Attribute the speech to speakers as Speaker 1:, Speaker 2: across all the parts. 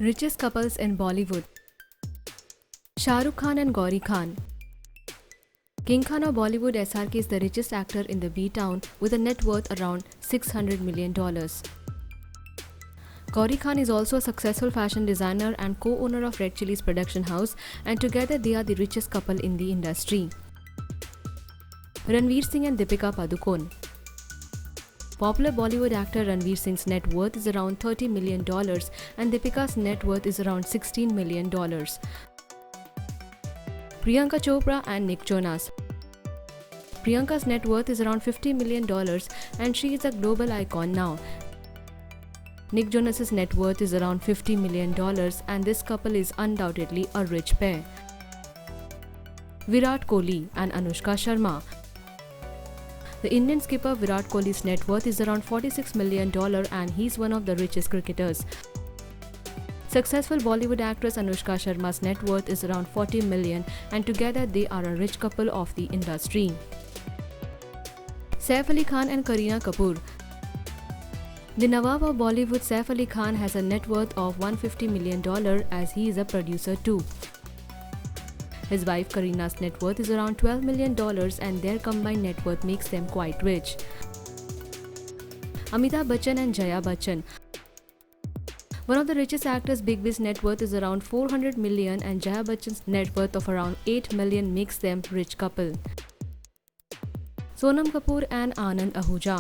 Speaker 1: Richest couples in Bollywood. Shah Rukh Khan and Gauri Khan. King Khan of Bollywood SRK is the richest actor in the B-town with a net worth around $600 million. Gauri Khan is also a successful fashion designer and co-owner of Red Chillies production house, and together they are the richest couple in the industry. Ranveer Singh and Deepika Padukone. Popular Bollywood actor Ranveer Singh's net worth is around $30 million and Deepika's net worth is around $16 million. Priyanka Chopra and Nick Jonas. Priyanka's net worth is around $50 million and she is a global icon now. Nick Jonas's net worth is around $50 million and this couple is undoubtedly a rich pair. Virat Kohli and Anushka Sharma. The Indian skipper Virat Kohli's net worth is around $46 million and he's one of the richest cricketers. Successful Bollywood actress Anushka Sharma's net worth is around $40 million and together they are a rich couple of the industry. Saif Ali Khan and Kareena Kapoor. The Nawab of Bollywood Saif Ali Khan has a net worth of $150 million as he is a producer too. His wife Kareena's net worth is around $12 million and their combined net worth makes them quite rich. Amitabh Bachchan and Jaya Bachchan. One of the richest actors Big B's net worth is around $400 million and Jaya Bachchan's net worth of around $8 million makes them rich couple. Sonam Kapoor and Anand Ahuja.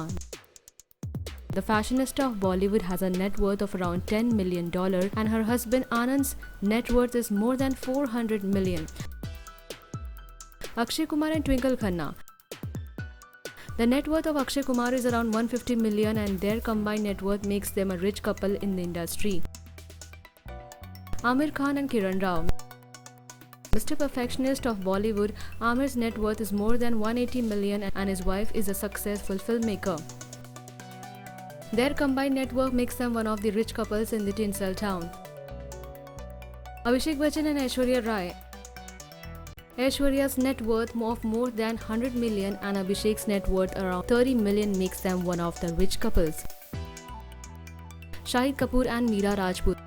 Speaker 1: The fashionista of Bollywood has a net worth of around $10 million and her husband Anand's net worth is more than $400 million. Akshay Kumar and Twinkle Khanna. The net worth of Akshay Kumar is around $150 million and their combined net worth makes them a rich couple in the industry. Aamir Khan and Kiran Rao. Mr. Perfectionist of Bollywood, Aamir's net worth is more than $180 million and his wife is a successful filmmaker. Their combined net worth makes them one of the rich couples in the tinsel town. Abhishek Bachchan and Aishwarya Rai. Aishwarya's net worth of more than $100 million and Abhishek's net worth around $30 million makes them one of the rich couples. Shahid Kapoor and Meera Rajput.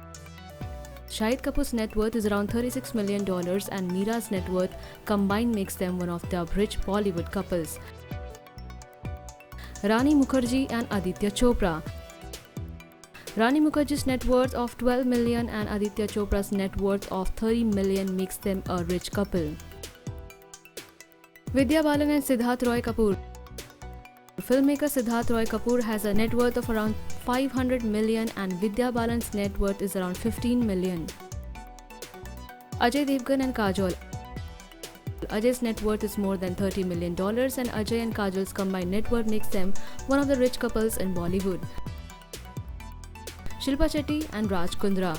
Speaker 1: Shahid Kapoor's net worth is around $36 million and Meera's net worth combined makes them one of the rich Bollywood couples. Rani Mukherjee and Aditya Chopra. Rani Mukherjee's net worth of $12 million and Aditya Chopra's net worth of $30 million makes them a rich couple. Vidya Balan and Siddharth Roy Kapoor. Filmmaker Siddharth Roy Kapoor has a net worth of around $500 million and Vidya Balan's net worth is around $15 million. Ajay Devgan and Kajol. Ajay's net worth is more than $30 million and Ajay and Kajol's combined net worth makes them one of the rich couples in Bollywood. Shilpa Shetty and Raj Kundra.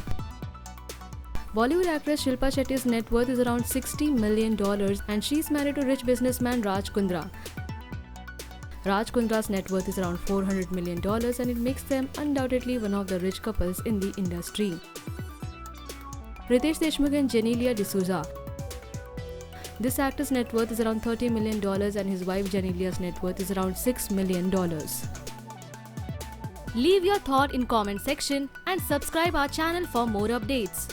Speaker 1: Bollywood actress Shilpa Shetty's net worth is around $60 million and she is married to rich businessman Raj Kundra. Raj Kundra's net worth is around $400 million and it makes them undoubtedly one of the rich couples in the industry. Ritesh Deshmukh and Genelia D'Souza. This actor's net worth is around $30 million and his wife Genelia's net worth is around $6 million. Leave your thought in comment section and subscribe our channel for more updates.